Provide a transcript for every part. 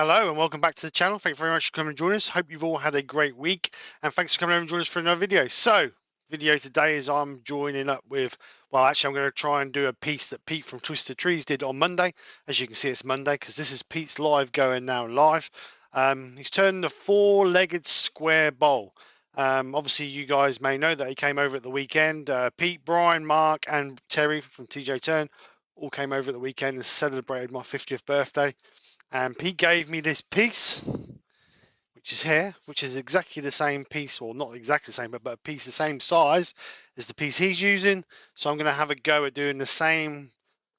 Hello and welcome back to the channel. Thank you very much for coming and joining us. Hope you've all had a great week and thanks for coming over and joining us for another video. So, video today is I'm joining up with, well actually I'm going to try and do a piece that Pete from Twisted Trees did on Monday. As you can see it's Monday because this is Pete's live going now live. He's turned a four-legged square bowl. Obviously you guys may know that he came over at the weekend. Pete, Brian, Mark and Terry from TJ Turn all came over at the weekend and celebrated my 50th birthday. And Pete gave me this piece, which is here, which is exactly the same piece, well, not exactly the same, but a piece the same size as the piece he's using. So I'm going to have a go at doing the same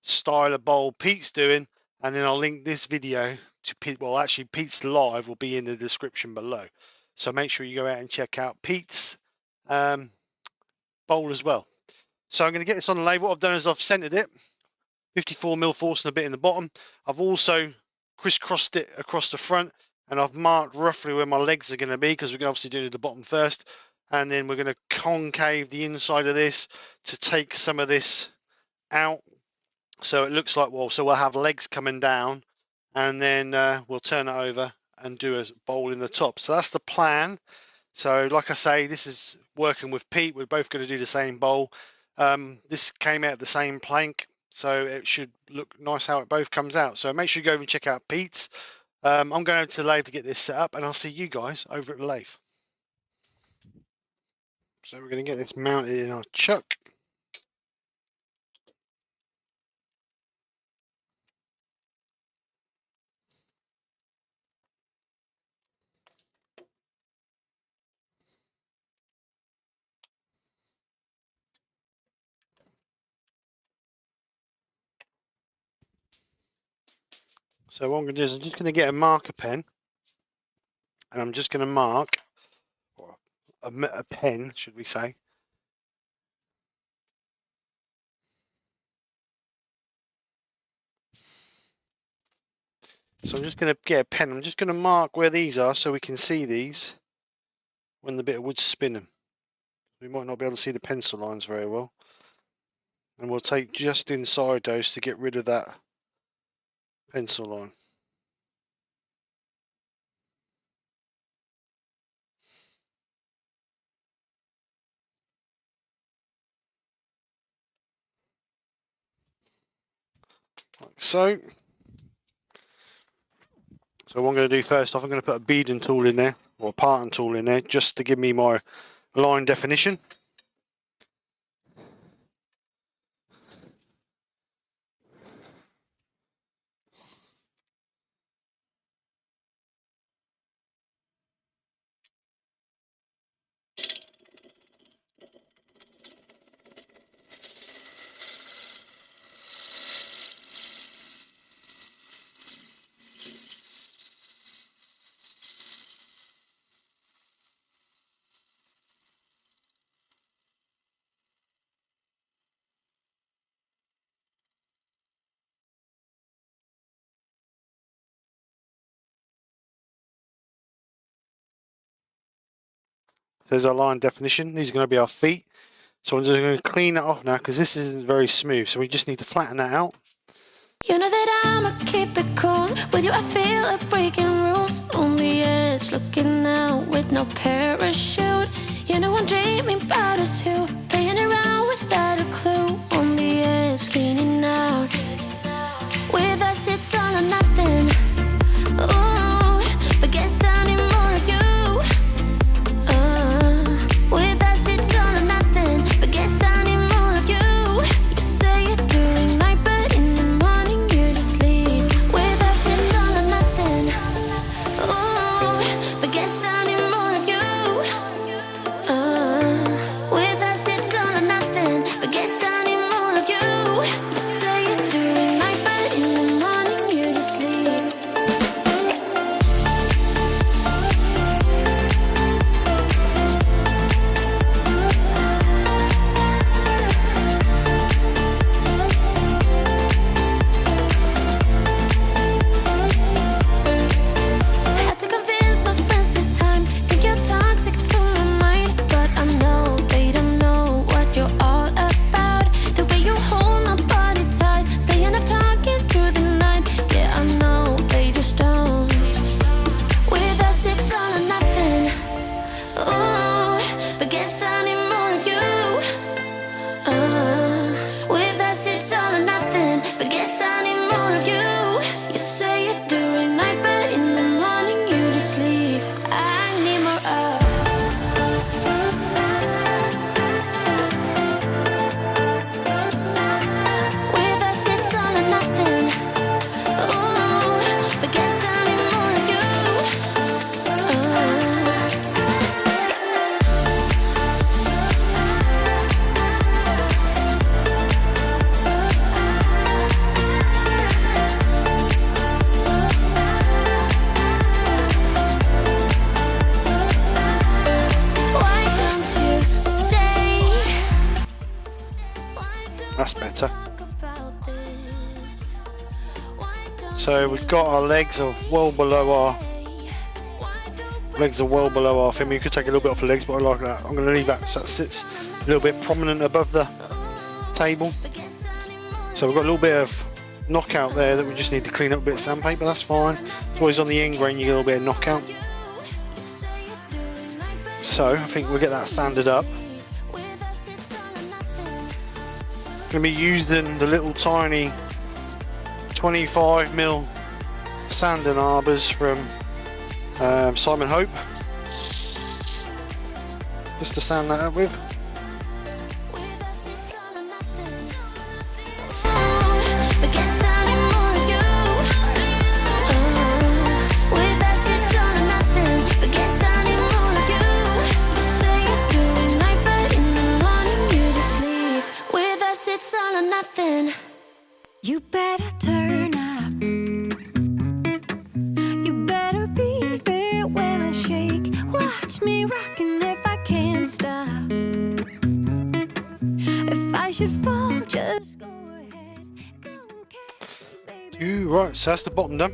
style of bowl Pete's doing, and then I'll link this video to Pete. Well, actually, Pete's live will be in the description below. So make sure you go out and check out Pete's bowl as well. So I'm going to get this on the label. What I've done is I've centered it, 54mm force and a bit in the bottom. I've also crisscrossed it across the front and I've marked roughly where my legs are going to be because we're going to obviously do the bottom first, and then we're going to concave the inside of this to take some of this out so it looks like, well, so we'll have legs coming down and then we'll turn it over and do a bowl in the top. So that's the plan. So like I say, this is working with Pete. We're both going to do the same bowl. This came out the same plank, so it should look nice how it both comes out. So make sure you go over and check out Pete's. I'm going over to the lathe to get this set up, and I'll see you guys over at the lathe. So we're going to get this mounted in our chuck. So what I'm going to do is I'm just going to get a marker pen, and I'm just going to mark, or a pen, should we say. So I'm just going to get a pen. I'm just going to mark where these are so we can see these when the bit of wood's spinning. We might not be able to see the pencil lines very well. And we'll take just inside those to get rid of that pencil line. Like so. So what I'm going to do first off, I'm going to put a beading tool in there, or a parting tool in there, just to give me my line definition. There's our line definition. These are going to be our feet. So I'm just going to clean that off now because this isn't very smooth. So we just need to flatten that out. You know that I'ma keep it cool. With you I feel like breaking rules. On the edge, looking out with no parachute. You know I'm dreaming about us two, playing around without a clue. On the edge, leaning out. With us it's all or nothing. Ooh, but guess I need more of you. With us it's all or nothing, but guess I need more of you. You say it during night, but in the morning you just leave. With us it's all or nothing. Ooh, but guess I need more of you. With us it's better. So we've got our legs are well below our thing. You could take a little bit off the legs, but I like that. I'm going to leave that so that sits a little bit prominent above the table. So we've got a little bit of knockout there that we just need to clean up a bit of sandpaper. That's fine. It's always on the end grain you get a little bit of knockout. So I think we'll get that sanded up. Going to be using the little tiny 25mm sanding arbors from Simon Hope, just to sand that up with. You better turn up. You better be there when I shake. Watch me rockin' if I can't stop. If I should fall, just go ahead. Go and catch me, baby. Right, so that's the bottom done.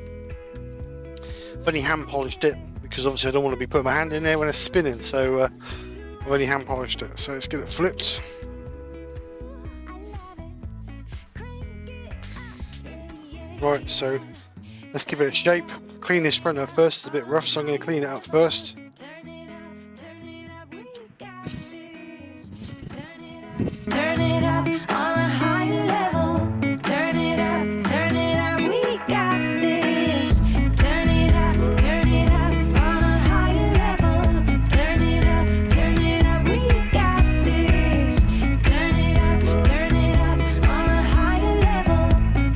I've only hand polished it because obviously I don't want to be putting my hand in there when it's spinning, so I've only hand polished it. So let's get it flipped. Right, so let's give it a shape. Clean this front up first. It's a bit rough, so I'm going to clean it up first. Turn it up on a higher level. Turn it up, we got this. Turn it up on a higher level. Turn it up, we got this. Turn it up on a higher level.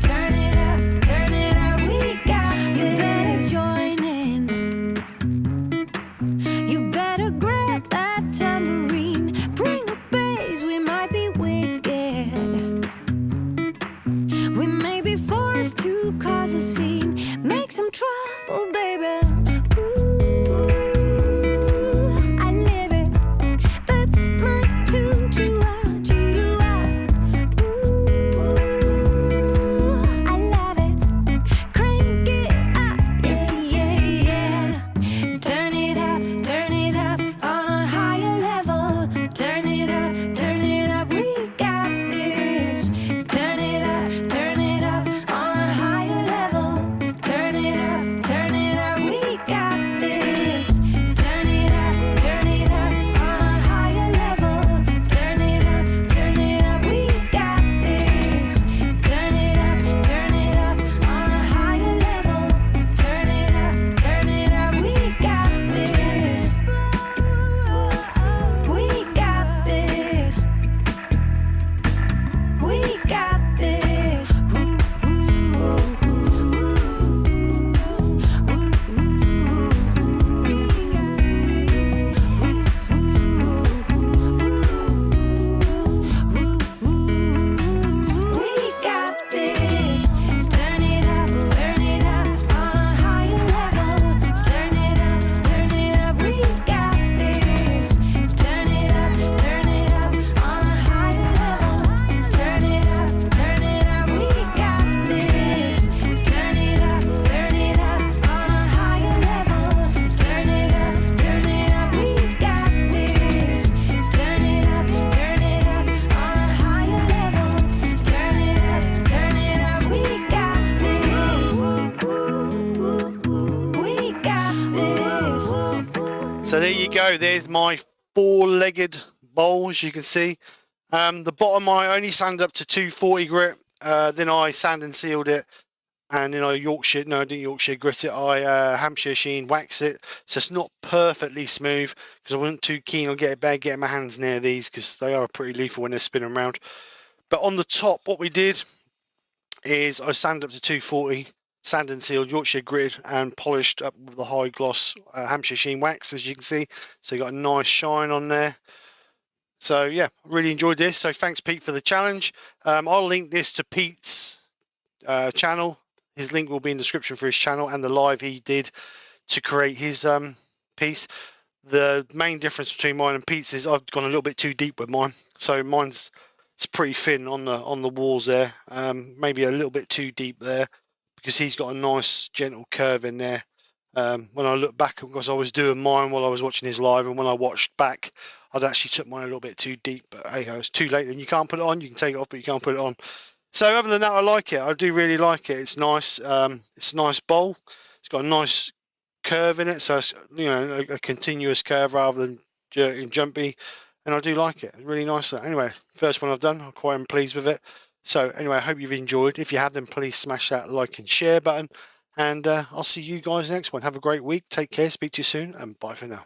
Turn it up, we got this. You better join in. You better grab that tambourine. Bring a bass, we might be wicked. We may be forced to cause a scene. Make some trouble, baby. Ooh, I live it. That's my tune to out, you to out. Ooh, I love it. Crank it up, yeah. Turn it up on a higher level. Turn it up, we got this. Turn it up on a higher level. Turn it up, we got this. Turn it up on a higher level. Turn it up, we got this. Turn it up on a higher level. Turn it up, we got this. We got this. We got this. We got this. Turn it up on a higher level. Turn it up, we got this. Turn it up on a higher level. Turn it up, we got this. Turn it up on a higher level. Turn it up, we got this. Turn it up on a higher level. Turn it up, we got this. We got this. So there you go. There's my four-legged bowl, as you can see. The bottom I only sanded up to 240 grit. Then I sand and sealed it, and then I didn't Yorkshire grit it. I Hampshire Sheen wax it, so it's not perfectly smooth because I wasn't too keen on getting my hands near these because they are pretty lethal when they're spinning around. But on the top, what we did is I sanded up to 240, sand and sealed, Yorkshire grid, and polished up with the high gloss Hampshire Sheen wax, as you can see. So you got a nice shine on there. So yeah, really enjoyed this. So thanks, Pete, for the challenge. I'll link this to Pete's channel. His link will be in the description for his channel and the live he did to create his piece. The main difference between mine and Pete's is I've gone a little bit too deep with mine. So mine's it's pretty thin on the walls there. Maybe a little bit too deep there, because he's got a nice gentle curve in there. When I look back, because I was doing mine while I was watching his live, and when I watched back, I'd actually took mine a little bit too deep. But hey, it's too late. Then you can't put it on. You can take it off, but you can't put it on. So other than that, I like it. I do really like it. It's nice. It's a nice bowl. It's got a nice curve in it, so it's, you know, a continuous curve rather than jerky and jumpy. And I do like it. It's really nice. Anyway, first one I've done. I'm quite pleased with it. So anyway, I hope you've enjoyed. If you have, then please smash that like and share button. And I'll see you guys next one. Have a great week. Take care. Speak to you soon. And bye for now.